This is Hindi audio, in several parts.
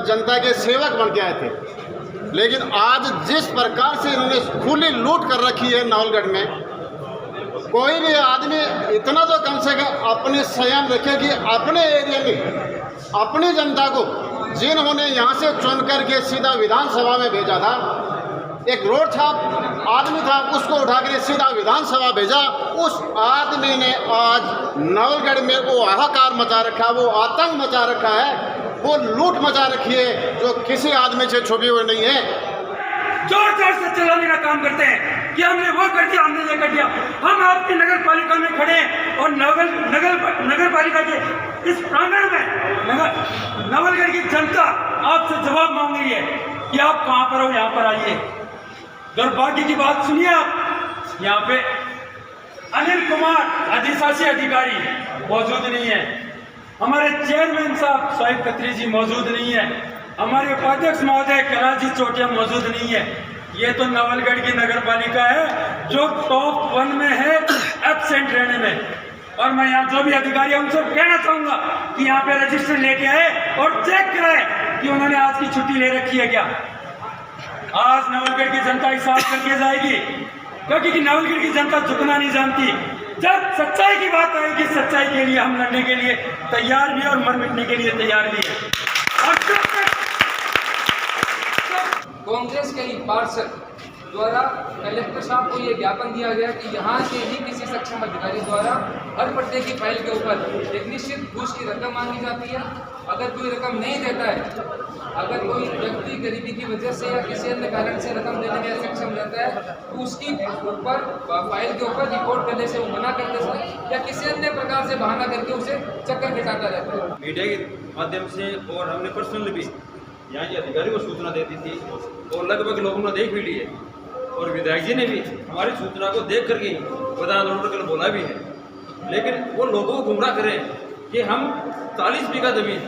जनता के सेवक बन के आए थे। लेकिन आज जिस प्रकार से इन्होंने खुली लूट कर रखी है नवलगढ़ में, कोई भी आदमी इतना तो कम से कम अपने संयम रखे कि अपने एरिया में अपनी जनता को, जिन्होंने यहाँ से चुन करके सीधा विधानसभा में भेजा था, एक रोड छाप आदमी था, उसको उठा कर सीधा विधानसभा भेजा। उस आदमी ने आज नवलगढ़ में वो हाहाकार मचा रखा, वो आतंक मचा रखा है, वो लूट मचा रखी है जो किसी आदमी से छुपी हुई नहीं है। जोर जोर से चलाने का काम करते हैं कि हमने वो कर दिया, हमने ये कर दिया। हम आपकी नगर पालिका में खड़े हैं और नगर पालिका के इस प्रांगण में नवलगढ़ की जनता आपसे जवाब मांग रही है कि आप कहाँ पर हो, यहाँ पर आइए। दुर्भाग्य की बात सुनिए, आप यहाँ पे अनिल कुमार अधिशासी अधिकारी मौजूद नहीं है, हमारे चेयरमैन साहब सोहेब खत्री जी मौजूद नहीं है, हमारे उपाध्यक्ष महोदय कैलाश जी चोटिया मौजूद नहीं है। ये तो नवलगढ़ की नगर पालिका है जो टॉप 1 में है एब्सेंट रहने में। और मैं यहाँ जो भी अधिकारी है उनसे कहना चाहूंगा कि यहाँ पे रजिस्टर लेके आए और चेक कराए कि उन्होंने आज की छुट्टी ले रखी है क्या। आज नवलगढ़ की जनता हिसाब करके जाएगी, क्योंकि नवलगढ़ की जनता झुकना नहीं जानती। जब सच्चाई की बात आएगी, सच्चाई के लिए हम लड़ने के लिए तैयार भी और मर मिटने के लिए तैयार भी है। कांग्रेस के ही पार्षद द्वारा कलेक्टर साहब को ये ज्ञापन दिया गया कि यहाँ के ही किसी सक्षम अधिकारी द्वारा हर पट्टे की फाइल के ऊपर एक निश्चित घूस की रकम मांगी जाती है। अगर कोई रकम नहीं देता है, अगर कोई व्यक्ति गरीबी की वजह से या किसी अन्य कारण से रकम देने में सक्षम रहता है तो उसकी ऊपर फाइल के ऊपर रिपोर्ट करने से वो मना करते हैं या किसी अन्य प्रकार से बहाना करके उसे चक्कर बिठाता रहता है। मीडिया के माध्यम से और हमने पर्सनली भी यहाँ के अधिकारी को सूचना दे दी थी और लगभग लोगों ने देख भी ली है और विधायक जी ने भी हमारी सूचना को देख करके प्रधान कर बोला भी है। लेकिन वो लोगों को गुमराह करें कि हम 40 बीघा जमीन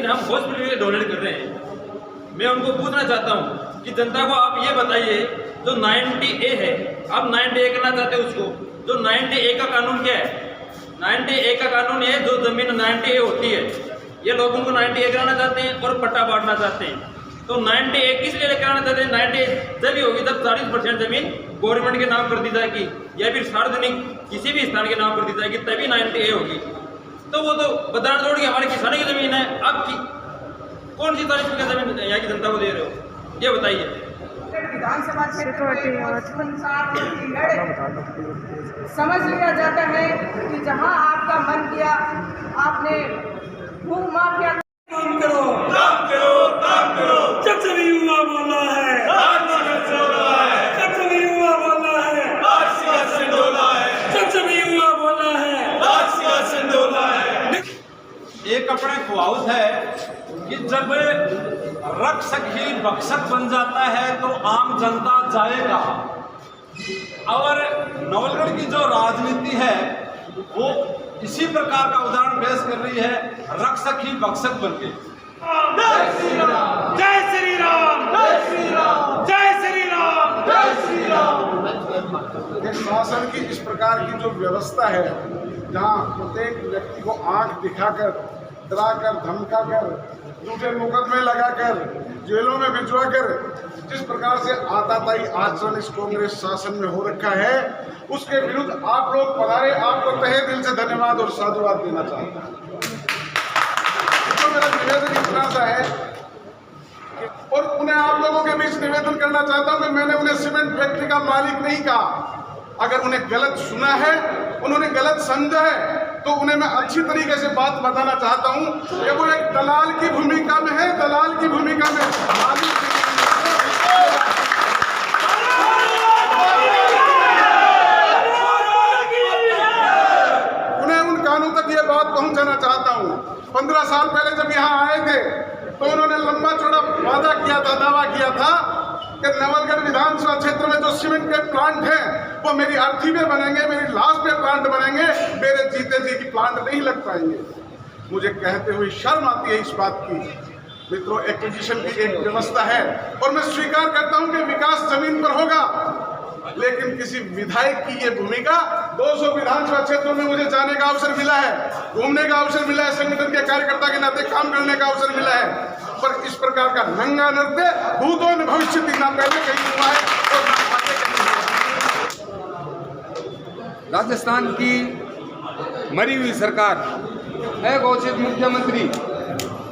हम हॉस्पिटल के लिए डोनेट कर रहे हैं। मैं उनको पूछना चाहता हूँ कि जनता को आप ये बताइए, जो 90A है, आप 90A करना चाहते हैं उसको, जो 90A का कानून क्या है? 90A का कानून ये जो जमीन 90A होती है, ये लोग उनको 90A कराना चाहते हैं और पट्टा बांटना चाहते हैं। तो 90A किस लिए कराना चाहते हैं? 90A जब भी होगी तब 40% जमीन गवर्नमेंट के नाम कर दी जाएगी या फिर सार्वजनिक किसी भी स्थान के नाम कर दी जाएगी, तभी 90A होगी। तो वो तो बदान तोड़ के हमारे किसानों की जमीन है, अब की कौन सी 40 बीघा जमीन यहाँ की जनता को दे रहे हो, ये बताइए। विधानसभा क्षेत्र समझ लिया जाता है कि जहां आपका मन किया आपने भू माफिया काम करो, काम करो, काम करो। जब से युवा बोला है, जब से युवा बोला है, जब से युवा बोला है, एक अपने ख्वाहिश है कि जब रक्षक ही बक्षक बन जाता है तो आम जनता जाएगा। और नवलगढ़ की जो राजनीति है वो इसी प्रकार का उदाहरण पेश कर रही है, रक्षक ही बक्षक बन के। जय श्री राम, जय श्री राम, जय श्री राम, जय श्री राम, जय श्री राम। एक शासन की इस प्रकार की जो व्यवस्था है, जहाँ प्रत्येक व्यक्ति को आंख दिखाकर, डराकर, धमकाकर, झूठे मुकदमे लगाकर, जेलों में भिजवाकर जिस प्रकार से आताताई आचरण इस कांग्रेस शासन में हो रखा है, उसके विरुद्ध आप लोग पधारे, आपको तहे दिल से धन्यवाद और साधुवाद देना चाहता हूँ। तो मेरा निवेदन इतना सा है और उन्हें आप लोगों के बीच निवेदन करना चाहता हूँ कि मैंने उन्हें सीमेंट फैक्ट्री का मालिक नहीं कहा। अगर उन्हें गलत सुना है, उन्होंने गलत समझा है, तो उन्हें मैं अच्छी तरीके से बात बताना चाहता हूं कि वो एक दलाल की भूमिका में है, दलाल की भूमिका में। उन्हें उन कानों तक ये बात पहुंचाना चाहता हूं। 15 साल पहले जब यहाँ आए थे तो उन्होंने लंबा चौड़ा वादा किया था, दावा किया था कि नवलगढ़ विधानसभा क्षेत्र में जो सीमेंट के प्लांट हैं वो मेरी अर्थी में बनेंगे, मेरी लाश पे प्लांट बनेंगे, मेरे जीते जी की प्लांट नहीं लग पाएंगे। मुझे कहते हुए शर्म आती है इस बात की। मित्रों, एक्विजिशन की एक व्यवस्था है और मैं स्वीकार करता हूं कि विकास जमीन पर होगा, लेकिन किसी विधायक की ये भूमिका 200 विधानसभा क्षेत्रों में मुझे जाने का अवसर मिला है, घूमने का अवसर मिला है, संगठन के कार्यकर्ता के नाते काम करने का अवसर मिला है, पर इस प्रकार का नंगा नृत्य भूतों ने भविष्य ना पहले कहीं हुआ है और ना आगे कहीं। राजस्थान की मरी हुई सरकार, अघोषित मुख्यमंत्री,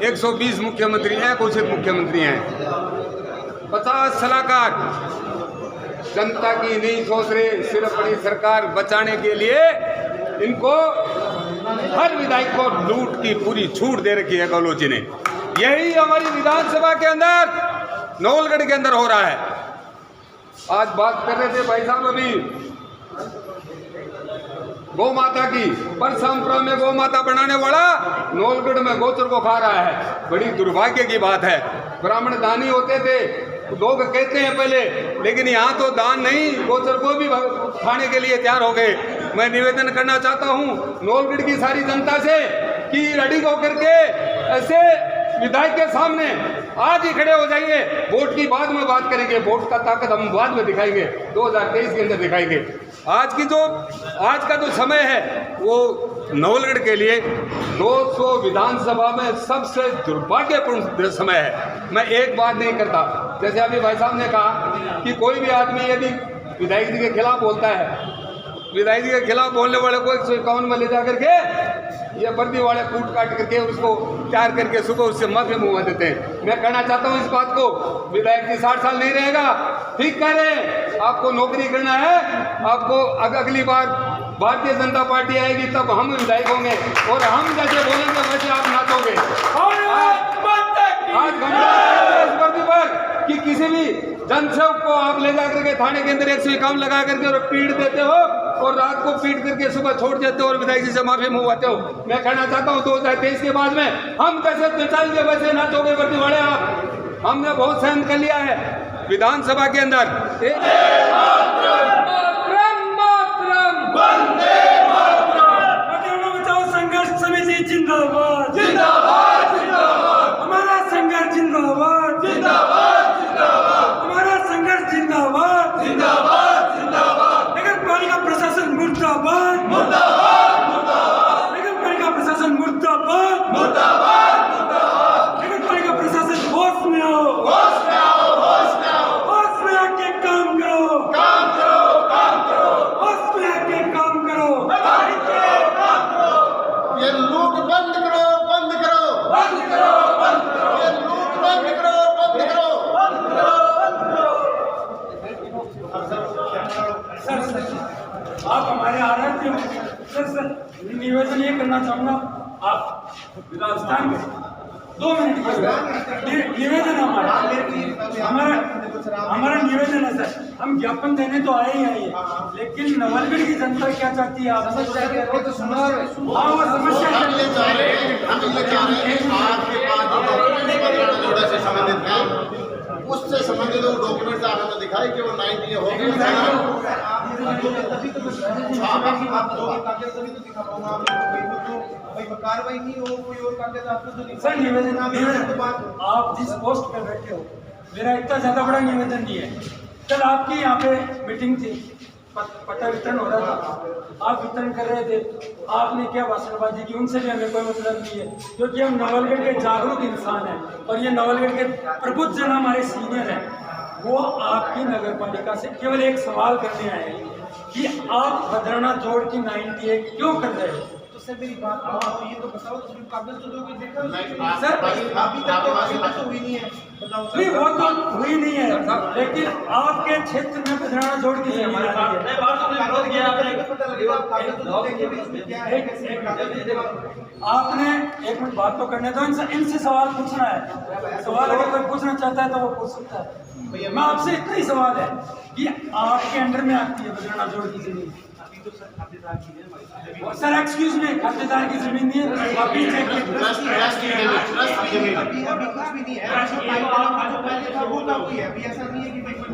120 मुख्यमंत्री अघोषित मुख्यमंत्री हैं, 50 सलाहकार जनता की नहीं सोच रहे, सिर्फ अपनी सरकार बचाने के लिए इनको हर विधायक को लूट की पूरी छूट दे रखी है गहलोत जी ने। यही हमारी विधानसभा के अंदर नवलगढ़ के अंदर हो रहा है। आज बात कर रहे थे भाई साहब अभी गौ माता की, परसमपुरा में गौ माता बनाने वाला नवलगढ़ में गोचर को खा रहा है। बड़ी दुर्भाग्य की बात है। ब्राह्मण दानी होते थे लोग कहते हैं पहले, लेकिन यहाँ तो दान नहीं, गोचर को भी खाने के लिए तैयार हो गए। मैं निवेदन करना चाहता हूँ नवलगढ़ की सारी जनता से कि रेडी होकर के ऐसे विधायक के सामने आज ही खड़े हो जाइए। वोट की बाद में बात करेंगे, वोट का ताकत हम बाद में दिखाएंगे, 2023 के अंदर दिखाएंगे। आज का जो समय है वो नवलगढ़ के लिए 200 विधानसभा में सबसे दुर्भाग्यपूर्ण समय है। मैं एक बात नहीं करता, जैसे अभी भाई साहब ने कहा कि कोई भी आदमी यदि विधायक जी के खिलाफ बोलता है, विधायक जी के खिलाफ बोलने वाले को 151 में ले जा करके ये वर्दी वाले कूट काट करके उसको तैयार करके सुबह उससे माफी मुंहवा देते हैं। मैं कहना चाहता हूँ इस बात को, विधायक जी 60 साल नहीं रहेगा, ठीक कह रहे हैं, आपको नौकरी करना है, आपको अगली बार भारतीय जनता पार्टी आएगी तब हम विधायक होंगे और हम जैसे बोलेंगे वैसे आप नाचोगे। आज इस वर्दी पर कि किसी भी जनसेवक को आप ले जा करके थाने के अंदर 151 लगा करके और पीट देते हो और रात को पीट करके सुबह छोड़ देते हो और विधायक जी से माफी मुंहवाते हो। मैं कहना चाहता हूँ 2023 के बाद में हम कैसे नचाएंगे वैसे नाचोगे वर्दी वाले आप। हमने बहुत सहन कर लिया है विधानसभा के अंदर। संघर्ष समिति जिंदाबाद जिंदाबाद जिंदाबाद, हमारा संघर्ष जिंदाबाद जिंदाबाद जिंदाबाद, हमारा संघर्ष जिंदाबाद जिंदाबाद जिंदाबाद, नगर पालिका प्रशासन मुर्दाबाद मुर्दाबाद मुर्दाबाद, नगर पालिका प्रशासन मुर्दाबाद मुर्दाबाद मुर्दाबाद, नगर पालिका प्रशासन होश में आओ होश में आओ होश में आओ, होश में आके काम करो काम करो काम करो, होश में आके काम करो ये लूट बंद करो बंद करो बंद करो बंद करो, ये लूट बंद करो बंद करो बंद करो बंद करो। सर आप हमारे आ रहे थे सर निवेदन ये करना चाहूँगा, आप विधानसभा में 2 मिनट निवेदन हमारा निवेदन है सर। हम ज्ञापन देने तो आए ही आए, लेकिन नवलगढ़ की जनता क्या चाहती है आप समझ रहे हो तो सुनो। हाँ वो समस्या हम ये चाह रहे हैं आपके पास जो डॉक्यूमेंट जोड़े से संबंधित है उससे संबंधित वो डॉक्यूमेंट आपने तो दिखाई कि वो 90 हो गए। कार्रवाई नहीं हो, कोई और कागज आपको तो सर निवेदन आप जिस पोस्ट पर बैठे हो, मेरा इतना ज्यादा बड़ा निवेदन नहीं है। कल आपकी यहाँ पे मीटिंग थी, पट्टा वितरण हो रहा था, आप वितरण कर रहे थे, आपने क्या भाषणबाजी की, उनसे भी हमें कोई मतलब नहीं है, क्योंकि हम नवलगढ़ के जागरूक इंसान हैं और ये नवलगढ़ के प्रबुद्ध जन हमारे सीनियर हैं। वो आपकी नगर पालिका से केवल एक सवाल करने आए हैं कि आप भद्राना जोड़ की 98 क्यों कर रहे हो। तो सर मेरी बात ये तो बताओ, तो कागज तो दोगे देखा सर अभी तक तो हुई नहीं है, बताओ नहीं वो तो हुई नहीं है, लेकिन आपके क्षेत्र में भद्राना जोड़ की जमीन आ रही है। आपने एक मिनट बात तो करने दो, इनसे सवाल पूछना है। सवाल अगर कोई पूछना चाहता है तो वो पूछ सकता है। मैं आपसे इतना ही सवाल है कि आपके अंडर में आती है भद्राना जोड़ की जमीन। सर एक्सक्यूज मी, खातेदार की जमीन नहीं है, अभी चेक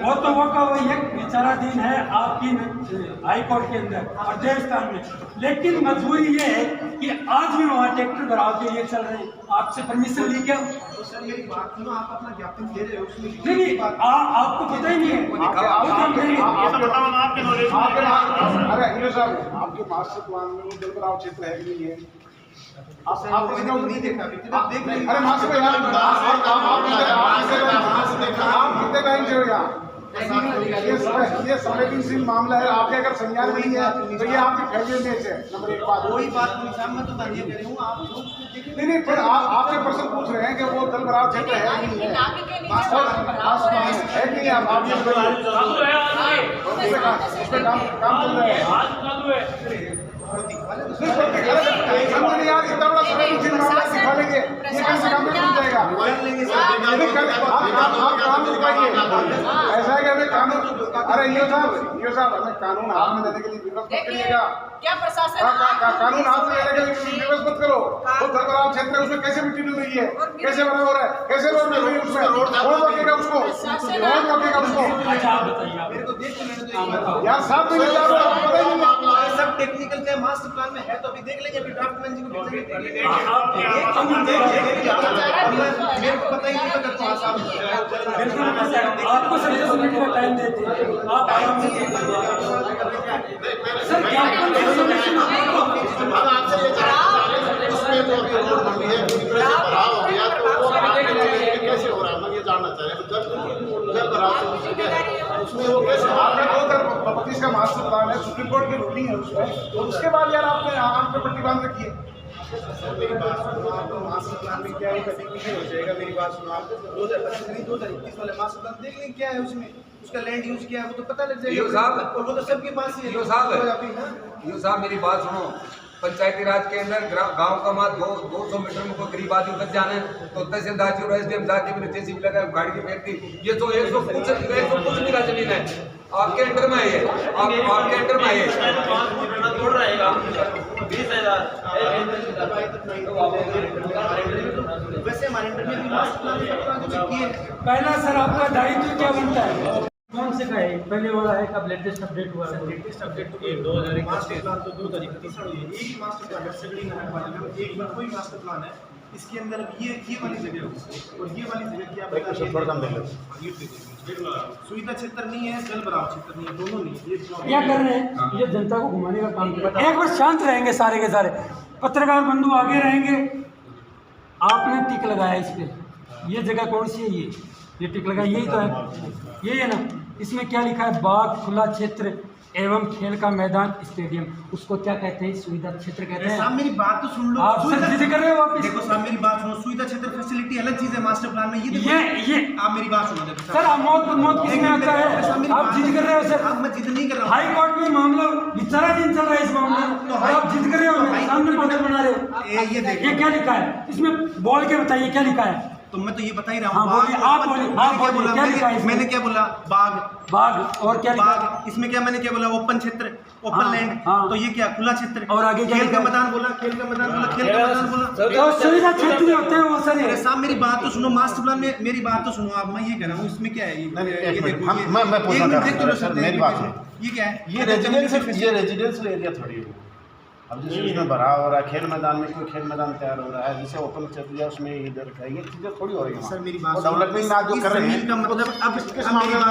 वो तो वो का वही एक विचाराधीन है आपकी हाई कोर्ट के अंदर और देवस्थान में, लेकिन मजबूरी ये है कि आज भी वहाँ ट्रैक्टर भराव के लिए चल रहे हैं। आपसे परमिशन ली क्या? तो सर मेरी बात सुनो, आप अपना ज्ञापन दे रहे हो उसमें नहीं आपको पता ही नहीं है। अरे हीरो साहब, आपके मास्टर प्लान में वो जलभराव क्षेत्र है कि नहीं है? आप किसी का नहीं देखा? अरे मास्टर भाई, आप कितने टाइम से हो यहाँ? ये संवेदनशील मामला है, आपके अगर संज्ञान नहीं है तो ये आपकी फैमिली में है। नंबर एक बात, कोई बात नहीं साहब, मैं तो तारीफ कर रही हूँ आप लोग नहीं, फिर आपसे प्रश्न पूछ रहे हैं कि वो जलभराव क्षेत्र है कि नहीं है? है कि नहीं? आप ये उसमें काम चल रहा है। यार इतना बड़ा संवेदनशील मामला दिखा लेंगे, ये कैसे काम में खुल जाएगा? आप कानून पाइए, ऐसा है कि हमें कानून, अरे यो साहब हमें कानून हाथ में लेने के लिए विवश मत करिएगा। क्या प्रशासन कानून हाथ में लेने के लिए विवश मत करो। वो जलभराव क्षेत्र है, उसमें कैसे मिट्टी डूब रही है, कैसे बना हो रहा है, कैसे रोड बन रही है, उसमें कौन रोकेगा उसको, कौन रोकेगा उसको? यार साहब पता ही नहीं, सब टेक्निकल का मास्टर प्लान में है तो अभी देख लेंगे, अभी ड्राफ्ट मैन जी को भेजेंगे। मेरे को पता ही नहीं था साहब, आपको समझने का टाइम देते हैं, आप आराम से सर क्या कैसे हो रहा है, मैं ये जानना चाह रहा हूँ। उसमें वो कैसे आपने 2025 का मास्टर प्लान है, सुप्रीम कोर्ट की रूलिंग है उसमें, तो उसके बाद यार आपने आम पे पट्टी बांध रखी है। मेरी बात सुनो, आप मास्टर प्लान में क्या है वो टेक्निकल हो जाएगा। मेरी बात सुनो, आप 2025 नहीं 2021 वाले मास्टर प्लान देख लें क्या है उसमें, उसका लैंड यूज क्या है वो तो पता लग जाएगा। और वो तो सबके पास ही है। यो साहब मेरी बात सुनो, पंचायती राज के अंदर गांव का मात 200 मीटर में कोई गरीब आदमी बच जाना है तो तहसीलदार जी और एसडीएम जाके मैंने जेसीबी लगा गाड़ी की फेंकती, ये तो 100 कुछ बीघा जमीन है, आपके अंडर में है, आपके अंडर में है। तोड़ रहेगा 20,000। वैसे हमारे अंडर में भी मास्टर प्लान किए। पहला सर आपका दायित्व क्या बनता है, कौन से का है, पहले वाला है कब लेटेस्ट अपडेट हुआ है? लेटेस्ट अपडेट तो 2021 मास्टर प्लान तो 2 तारीख को हुई है। एक ही मास्टर प्लान है, सगड़ी नगर पालिका में एक बार कोई मास्टर प्लान है। इसके अंदर ये वाली जगह है और ये वाली जगह क्या बता सुविधा क्षेत्र नहीं है, जलभराव क्षेत्र नहीं है, दोनों नहीं। ये क्या कर रहे हैं, ये जनता को घुमाने का काम कर रहे हैं। एक बार शांत रहेंगे सारे के सारे, पत्रकार बंधु आगे रहेंगे। आपने टिक लगाया इस पे, ये जगह कौन सी है, ये टिक लगा, यही तो है, यही है ना। इसमें क्या लिखा है, बाग खुला क्षेत्र एवं खेल का मैदान स्टेडियम, उसको क्या कहते हैं, सुविधा क्षेत्र कहते हैं। साहब मेरी बात तो सुन लो, आप सर जिद कर रहे हो वापिस। देखो साहब मेरी बात सुनो, सुविधा क्षेत्र फैसिलिटी अलग चीज है मास्टर प्लान में। ये आप मेरी बात सुनो। देखो सर मौत किसमें आता है, आप जिद कर रहे हो सर। मैं जिद नहीं कर रहा हूँ, हाई कोर्ट में मामला विचाराधीन चल रहा है इस मामले में, तो आप जिद कर रहे हो, सामने मॉडल बना रहे हो। ये क्या लिखा है इसमें, बोल के बताइए क्या लिखा है। तो मैं तो ये बता ही रहा हूँ। आप बोलिए क्या लिखा है। मैंने क्या बोला, बाग और क्या बाग, इसमें क्या मैंने क्या बोला, ओपन क्षेत्र, ओपन लैंड। तो ये क्या खुला क्षेत्र, और आगे खेल का मैदान बोला, खेल का मैदान बोला, खेल का मैदान बोला, तो सुविधा क्षेत्र होते हैं वो सर। अरे साहब मेरी बात तो सुनो, मास्टर प्लान में मेरी बात तो सुनो आप। मैं ये कह रहा हूँ इसमें क्या है, मेरी बात ये क्या है, ये रेजिडेंशियल एरिया थोड़ी है। अब जैसे उसमें भरा हो रहा है, खेल मैदान में कोई खेल मैदान तैयार हो रहा है, जैसे ओपन क्षेत्र उसमें इधर का ये चीज़ें थोड़ी हो रही है। सर मेरी बात डेवलपमेंट आज जो कर रहे हैं का मतलब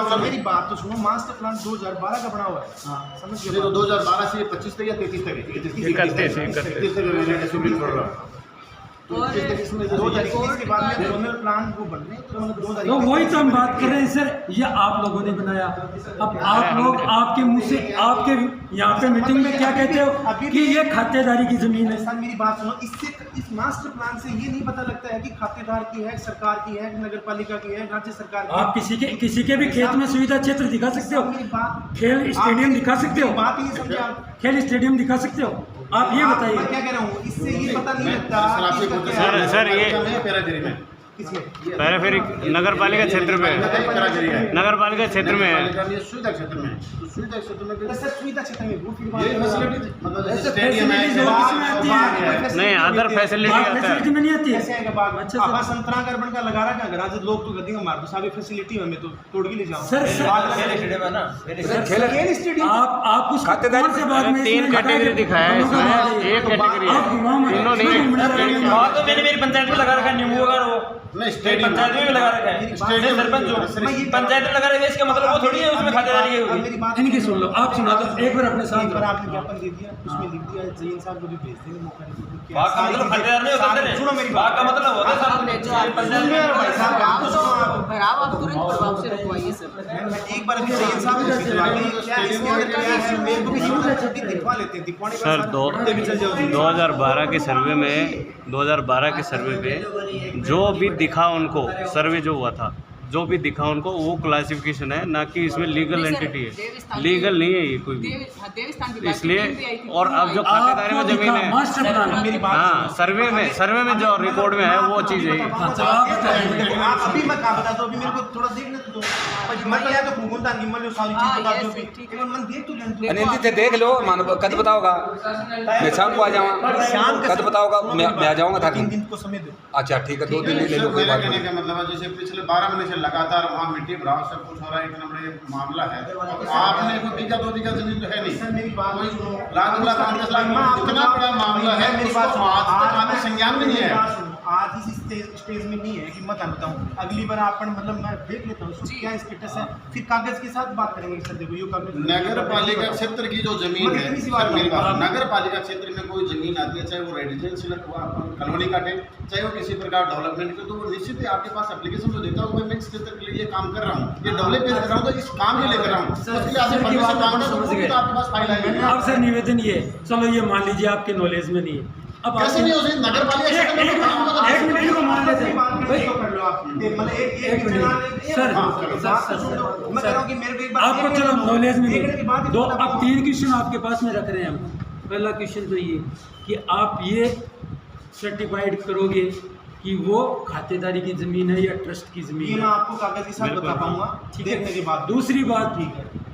अब मेरी बात तो सुनो, मास्टर प्लान 2012 का बना हुआ है, समझ ये तो 2012 से 25 तक या 33 तक है, 31 तक सुप्रीम कोर्ट। तो 2 तारीख के बाद में जोनल प्लान को बनने तो वही तो हम बात कर रहे हैं सर, ये आप लोगों ने बनाया। अब आप लोग आपके मुंह से आपके यहाँ पे मीटिंग में क्या कहते हो कि ये खातेदारी की जमीन है। सर मेरी बात सुनो, इससे इस मास्टर प्लान से ये नहीं पता लगता है कि खातेदार की है, सरकार की है, नगर पालिका की है, राज्य सरकार की। आप किसी के भी खेत में सुविधा क्षेत्र दिखा सकते हो, खेल स्टेडियम दिखा सकते हो, बात ही नहीं समझे आप, खेल स्टेडियम दिखा सकते हो। आप ये बताइए, मैं क्या कह रहा हूँ, इससे ये पता नहीं लगता सर ये पैराजरी में पहले फिर नगर पालिका क्षेत्र में, नगर पालिका क्षेत्र में है, सुविधा क्षेत्र में, तो सुविधा क्षेत्र में सर सुविधा क्षेत्र में मतलब स्टेडियम है नहीं, अदर फैसिलिटी में नहीं आती है। अच्छा संतरा कार्बन का लगा रखा है, आज लोग तो गद्दी का मार दो सारी फैसिलिटी हमें तो तोड़ के ले जाओ। सर आप कुछ खातेदार से बात में 3 कैटेगरी दिखाया है इसमें, एक कैटेगरी है, तीनों नहीं। मेरी पंचायत में लगा रखा नींबू वगैरह वो नहीं, स्टेडियम पंचायत में भी लगा रखा है, स्टेडियम सरपंच जो पंचायत में लगा रखा है, इसका मतलब वो थोड़ी है उसमें खातेदारी है। मेरी बात इनकी सुन लो, आप सुना दो एक बार अपने साथ। एक बार आपने ज्ञापन दे दिया, उसमें लिख दिया जलील साहब को भी भेज देंगे मौका नहीं। बात का मतलब खातेदार नहीं होता है, सुनो मेरी बात का मतलब होता है आप तुरंत प्रभाव से रुकवाइए सर। एक बार अभी जलील साहब को भिजवा दें, क्या इसके अंदर क्या है मेरे को भी छुट्टी दिखवा लेते हैं, दिखवाने के सर बाद 2012 के सर्वे में 2012 के सर्वे में जो भी दिखा उनको, सर्वे जो हुआ था जो भी दिखा उनको वो क्लासिफिकेशन है, ना कि इसमें लीगल एंटिटी है, लीगल नहीं है ये कोई भी, इसलिए। और अब जो खातेदारी में जमीन है, हाँ सर्वे में जो रिकॉर्ड में है वो चीज़ है। आप अभी मत बता दो, अभी मेरे को थोड़ा देखने दो, मन या तो घूमता नहीं मन सारी चीज बता दो, अभी मन देख तो अनिल जी देख लो, मानो कद बताओगा, मैं शाम को आ जाऊँगा, शाम कद बताओगा, मैं आ जाऊँगा था। 3 दिन को समय दो। अच्छा ठीक है, 2 दिन ले लो, कोई बात कहने नहीं। का मतलब है जैसे पिछले 12 महीने से लगातार वहाँ मिट्टी भराव सब कुछ हो रहा है, इतना बड़ा मामला है, आपने कोई बीघा 2 बीघा जमीन तो है नहीं, सर मेरी बात सुनो, लाख 2 लाख 5 लाख इतना बड़ा मामला है, मेरी बात सुनो, आज संज्ञान में नहीं है। आज इस स्टेज में नहीं है कि मत बताऊं, अगली बार आप मतलब मैं देख लेता हूँ क्या स्टेटस है, फिर कागज के साथ बात करेंगे सर। देखो ये कागज नगर पालिका क्षेत्र की जो जमीन है, मेरी बात, नगर पालिका क्षेत्र में कोई जमीन आती है, चाहे वो रेजिडेंशियल हुआ, कॉलोनी काटे, चाहे वो किसी प्रकार डेवलपमेंट के, तो वो निश्चित ही आपके पास एप्लीकेशन जो देता हूँ, मैं क्षेत्र के लिए ये काम कर रहा हूँ, ये डेवलप कर रहा हूँ, तो इस काम में लेकर रहा हूँ, उसके लिए आपसे परमिशन मांगना तो आपके पास फाइल आएगी। आपसे निवेदन ये, चलो ये मान लीजिए आपके नॉलेज में नहीं है, अब कैसे नहीं हो सकती नगर पालिका क्षेत्र में काम होगा तो एक मिनट को मान लेते हैं कर लो आप, मतलब एक मिनट सर, मैं कह रहा हूँ कि मेरे को एक बार आपको चलो नॉलेज में देखने के बाद नहीं, दो अब 3 क्वेश्चन आपके पास में रख रहे हैं हम। पहला क्वेश्चन तो ये कि आप ये सर्टिफाइड करोगे कि वो खातेदारी की ज़मीन है या ट्रस्ट की ज़मीन ये है, मैं आपको कागज के साथ बता पाऊंगा ठीक देखने है। के बाद। दूसरी बात,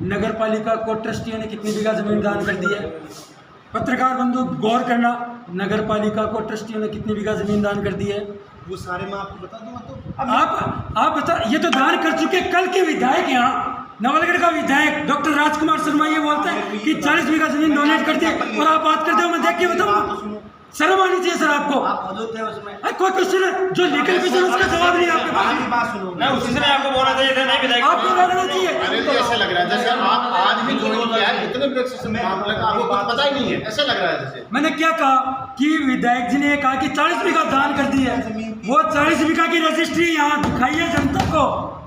नगर पालिका को ट्रस्टियों ने कितनी बीघा ज़मीन दान कर दी है? पत्रकार बंधु गौर करना, नगर पालिका को ट्रस्टियों ने कितनी बीघा ज़मीन दान कर दी है? वो सारे मैं आपको बता दूंगा। तो आप बता, ये तो दान कर चुके कल के विधायक यहाँ नवलगढ़ का विधायक डॉक्टर राजकुमार शर्मा ये बोलते हैं कि 40 बीघा जमीन डोनेट कर दी और आप बात करते हो मैं देख के बताऊँ, शर्म आनी चाहिए सर आपको। कोई क्वेश्चन है जो लीगल क्वेश्चन उसका जवाब नहीं आपके पास। बात सुनो, मैं उसी से आपको बोलना चाहिए था, नहीं विधायक आपको बोलना चाहिए। अरे तो ऐसे लग रहा है जैसे आप आज भी ज्वाइन किया है, इतने वृक्ष से मामले का आपको कुछ पता ही नहीं है, ऐसा लग रहा है जैसे। मैंने क्या कहा कि विधायक जी ने कहा कि 40 बीघा दान कर दी है, वो 40 बीघा की रजिस्ट्री यहाँ दिखाई है जनता को,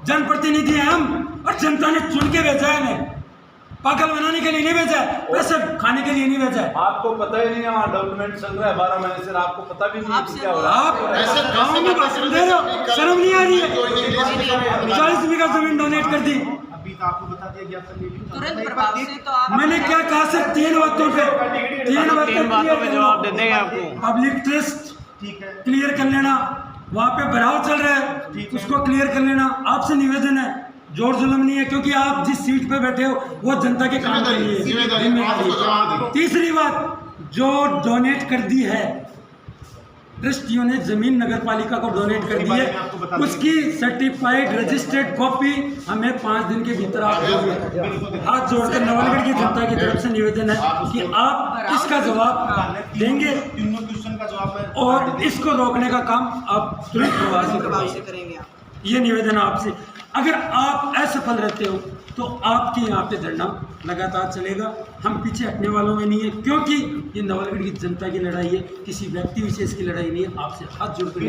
जनप्रतिनिधि हैं हम और जनता ने चुन के भेजा है, हमें पागल बनाने के लिए नहीं भेजा है, पैसे खाने के लिए नहीं भेजा है। आपको पता ही नहीं है वहाँ डेवलपमेंट चल रहा है 12 महीने से, आपको पता भी नहीं है कि क्या हो रहा है। आप ऐसे गाँव में भाषण दे रहे हो, शर्म नहीं आ रही है? 40 बीघा जमीन डोनेट कर दी, अभी तो आपको बता दिया गया तुरंत प्रभाव से। तो आप मैंने क्या कहा सर? 3 बातों पे जवाब दे देंगे आपको। पब्लिक ट्रस्ट ठीक है, क्लियर कर लेना, वहाँ पे भराव चल रहा है उसको क्लियर कर लेना। आपसे निवेदन है, जोर जुलम नहीं है, क्योंकि आप जिस सीट पे बैठे हो वो जनता के काम के लिए। तीसरी बात, जो डोनेट कर दी है ट्रस्टियों ने जमीन नगर पालिका को डोनेट कर दी है, उसकी सर्टिफाइड रजिस्टर्ड कॉपी हमें 5 दिन के भीतर आप दोगे। हाथ जोड़कर नवलगढ़ की जनता की तरफ से निवेदन है कि आप इसका जवाब देंगे तीनों क्वेश्चन का जवाब है और इसको रोकने का काम आप तुरंत प्रभाव से करेंगे आप। ये निवेदन है आपसे। अगर आप असफल रहते हो तो आपके यहाँ पे धरना लगातार चलेगा, हम पीछे हटने वालों में नहीं है, क्योंकि ये नवलगढ़ की जनता की लड़ाई है, किसी व्यक्ति विशेष की लड़ाई नहीं है। आपसे हाथ जोड़कर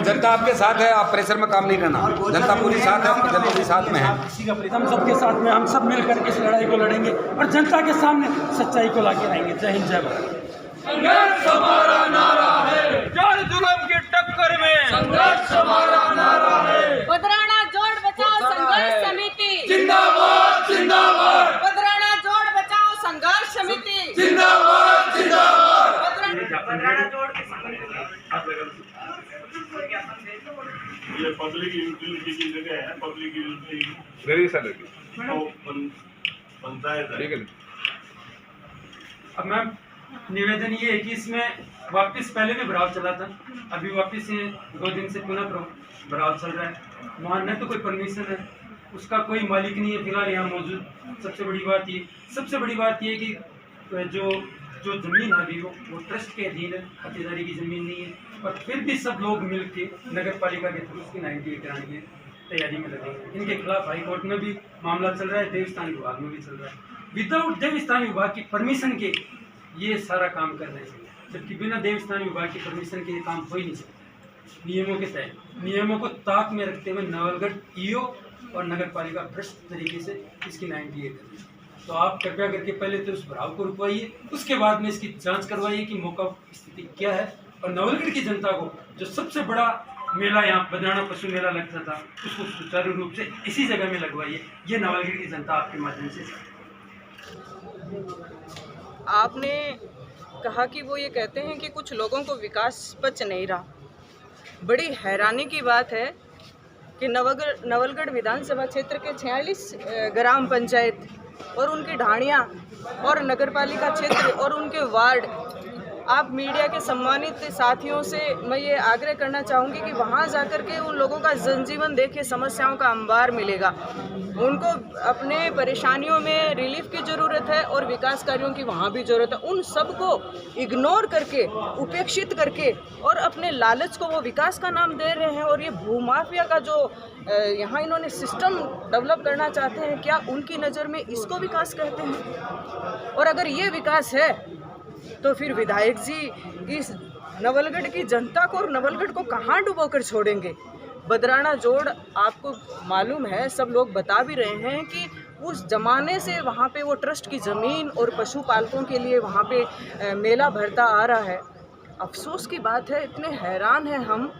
जनता आपके साथ है, आप प्रेशर में काम नहीं करना, जनता पूरी साथ है, जनता पूरी साथ में है। हम सबके साथ में, हम सब मिलकर इस लड़ाई को लड़ेंगे और जनता के सामने सच्चाई को लाके आएंगे। जय हिंद, जय भारत। संघर्ष हमारा नारा है, जाल जुल्म की टक्कर में संघर्ष हमारा नारा है। पदराना जोड़ बचाओ संघर्ष समिति जिंदाबाद जिंदाबाद, पदराना जोड़ बचाओ संघर्ष समिति जिंदाबाद जिंदाबाद। ये पब्लिक यूटिलिटी की जगह है, पब्लिक यूटिलिटी पंचायत है। अब मैम निवेदन ये है कि इसमें वापस पहले भी भराव चला था, अभी वापस ये 2 दिन से पुनः भराव चल रहा है। वहाँ न तो कोई परमिशन है, उसका कोई मालिक नहीं है फिलहाल यहाँ मौजूद। सबसे बड़ी बात ये कि जो ज़मीन है अभी वो ट्रस्ट के अधीन है, खातेदारी की ज़मीन नहीं है। और फिर भी सब लोग मिल के नगर पालिका के थ्रू उसकी 98 कराने की तैयारी में लगे हैं। इनके खिलाफ हाई कोर्ट में भी मामला चल रहा है, देवस्थान विभाग में भी चल रहा है। विदाउट देवस्थान विभाग की परमिशन के ये सारा काम कर रहे हैं, जबकि बिना देवस्थान विभाग की परमिशन के ये काम हो ही नहीं सकता। नियमों के तहत नियमों को ताक में रखते हुए नवलगढ़ ईओ और नगर पालिका भ्रष्ट तरीके से इसकी 98 कर। तो आप कृपया करके पहले तो उस भराव को रुकवाइए, उसके बाद में इसकी जांच करवाइए कि मौका स्थिति क्या है, और नवलगढ़ की जनता को जो सबसे बड़ा मेला यहाँ बदराना पशु मेला लगता था उसको सुचारू रूप से इसी जगह में लगवाइए। ये नवलगढ़ की जनता आपके माध्यम से। आपने कहा कि वो ये कहते हैं कि कुछ लोगों को विकास पच नहीं रहा। बड़ी हैरानी की बात है कि नवलगढ़ विधानसभा क्षेत्र के 46 ग्राम पंचायत और उनकी ढाणियाँ और नगरपालिका क्षेत्र और उनके वार्ड, आप मीडिया के सम्मानित साथियों से मैं ये आग्रह करना चाहूँगी कि वहाँ जाकर के उन लोगों का जनजीवन देखे, समस्याओं का अंबार मिलेगा। उनको अपने परेशानियों में रिलीफ की ज़रूरत है और विकास कार्यों की वहाँ भी ज़रूरत है। उन सब को इग्नोर करके, उपेक्षित करके और अपने लालच को वो विकास का नाम दे रहे हैं। और ये भूमाफिया का जो यहाँ इन्होंने सिस्टम डेवलप करना चाहते हैं, क्या उनकी नज़र में इसको विकास कहते हैं? और अगर ये विकास है तो फिर विधायक जी इस नवलगढ़ की जनता को और नवलगढ़ को कहाँ डुबोकर छोड़ेंगे? बदराना जोड़ आपको मालूम है, सब लोग बता भी रहे हैं कि उस जमाने से वहाँ पे वो ट्रस्ट की ज़मीन और पशुपालकों के लिए वहाँ पे मेला भरता आ रहा है। अफसोस की बात है, इतने हैरान हैं हम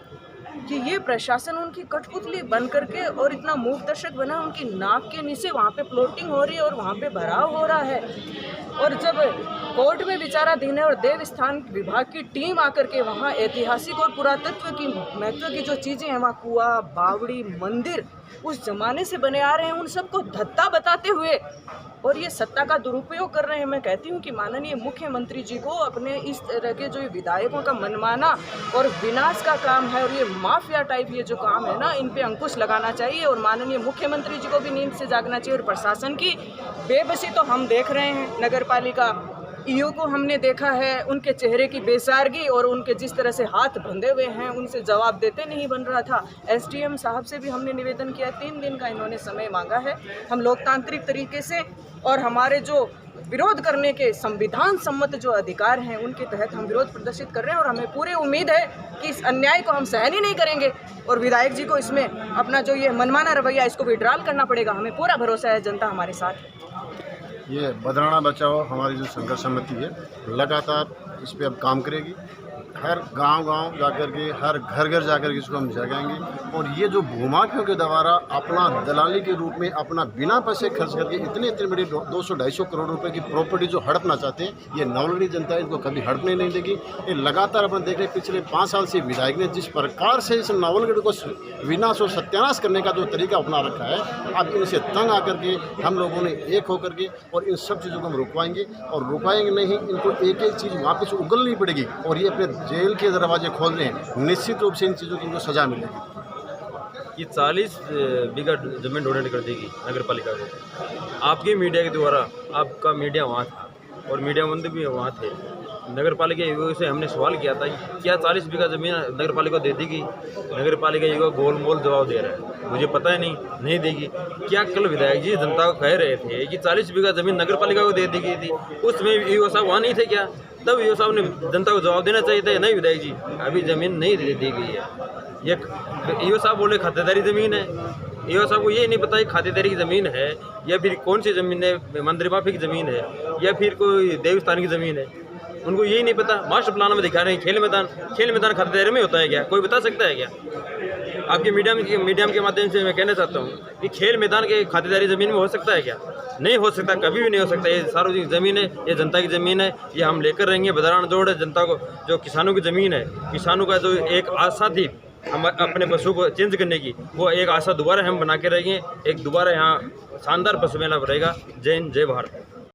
कि ये प्रशासन उनकी कठपुतली बन करके और इतना मूक दर्शक बना, उनकी नाक के नीचे वहाँ पे प्लॉटिंग हो रही है और वहाँ पे भराव हो रहा है। और जब कोर्ट में विचाराधीन है और देवस्थान विभाग की टीम आकर के वहाँ ऐतिहासिक और पुरातत्व की महत्व की जो चीज़ें हैं, वहाँ कुआं, बावड़ी, मंदिर उस जमाने से बने आ रहे हैं, उन सबको धत्ता बताते हुए और ये सत्ता का दुरुपयोग कर रहे हैं। मैं कहती हूँ कि माननीय मुख्यमंत्री जी को अपने इस तरह के जो विधायकों का मनमाना और विनाश का काम है और ये माफिया टाइप ये जो काम है ना, इन पे अंकुश लगाना चाहिए। और माननीय मुख्यमंत्री जी को भी नींद से जागना चाहिए। और प्रशासन की बेबसी तो हम देख रहे हैं, नगर पालिका ईओ को हमने देखा है, उनके चेहरे की बेसारगी और उनके जिस तरह से हाथ बंधे हुए हैं, उनसे जवाब देते नहीं बन रहा था। एसडीएम साहब से भी हमने निवेदन किया, 3 दिन का इन्होंने समय मांगा है। हम लोकतांत्रिक तरीके से और हमारे जो विरोध करने के संविधान सम्मत जो अधिकार हैं उनके तहत हम विरोध प्रदर्शित कर रहे हैं। और हमें पूरी उम्मीद है कि इस अन्याय को हम सहन ही नहीं करेंगे और विधायक जी को इसमें अपना जो ये मनमाना रवैया इसको विड्रॉल करना पड़ेगा। हमें पूरा भरोसा है, जनता हमारे साथ है। ये बदराना बचाओ हमारी जो संघर्ष समिति है लगातार इस पर अब काम करेगी। हर गांव-गांव जाकर के, हर घर-घर जाकर के इसको हम जगाएंगे। और ये जो भूमाफियों के द्वारा अपना दलाली के रूप में अपना बिना पैसे खर्च करके इतने बड़ी 200-250 करोड़ रुपए की प्रॉपर्टी जो हड़पना चाहते हैं, ये नवलगढ़ जनता इनको कभी हड़पने नहीं देगी। ये लगातार अपन देख रहे हैं, पिछले 5 साल से विधायक ने जिस प्रकार से इस नवलगढ़ को विनाश और सत्यानाश करने का जो तरीका अपना रखा है, अब इनसे तंग आकर के हम लोगों ने एक होकर के और इन सब चीज़ों को हम रुकवाएंगे। और रुकवाएंगे नहीं, इनको एक एक चीज़ वापस उगलनी पड़ेगी और ये अपने जेल के दरवाजे खोल रहे हैं। निश्चित रूप से इन चीज़ों की इनको सजा मिलेगी। ये 40 बीघा जमीन डोनेट कर देगी नगर पालिका को। आपके मीडिया के द्वारा, आपका मीडिया वहाँ था और मीडिया मंत्री भी वहाँ थे। नगर पालिका युवा से हमने सवाल किया था क्या 40 बीघा जमीन नगर पालिका दे देगी? नगर पालिका युवा गोल मोल जवाब दे रहा है, मुझे पता है नहीं देगी। क्या कल विधायक जी जनता को कह रहे थे कि 40 बीघा जमीन नगर पालिका को दे देगी थी, उसमें युवा साहब वहाँ नहीं थे क्या? तब युवा साहब ने जनता को जवाब देना चाहिए था, नहीं विधायक जी अभी ज़मीन नहीं दे दी गई है। ये युवा साहब बोले खातेदारी ज़मीन है। युवा साहब को ये नहीं पता कि खातेदारी की ज़मीन है या फिर कौन सी ज़मीन है, मंदिर माफी की ज़मीन है या फिर कोई देवस्थान की ज़मीन है, उनको यही नहीं पता। मास्टर प्लान में दिखा रहे हैं खेल मैदान खातेदारी में होता है क्या? कोई बता सकता है क्या? आपके मीडियम के माध्यम से मैं कहना चाहता हूँ कि खेल मैदान के खातेदारी ज़मीन में हो सकता है क्या? नहीं हो सकता, कभी भी नहीं हो सकता। ये सार्वजनिक ज़मीन है, ये जनता की ज़मीन है, ये हम लेकर रहेंगे। बदराना जोड़ है जनता को, जो किसानों की ज़मीन है, किसानों का जो एक आशा थी हम अपने पशु को चेंज करने की, वो एक आशा दोबारा हम बना के रहेंगे। एक दोबारा यहाँ शानदार पशु मेला रहेगा। जय हिंद, जय भारत।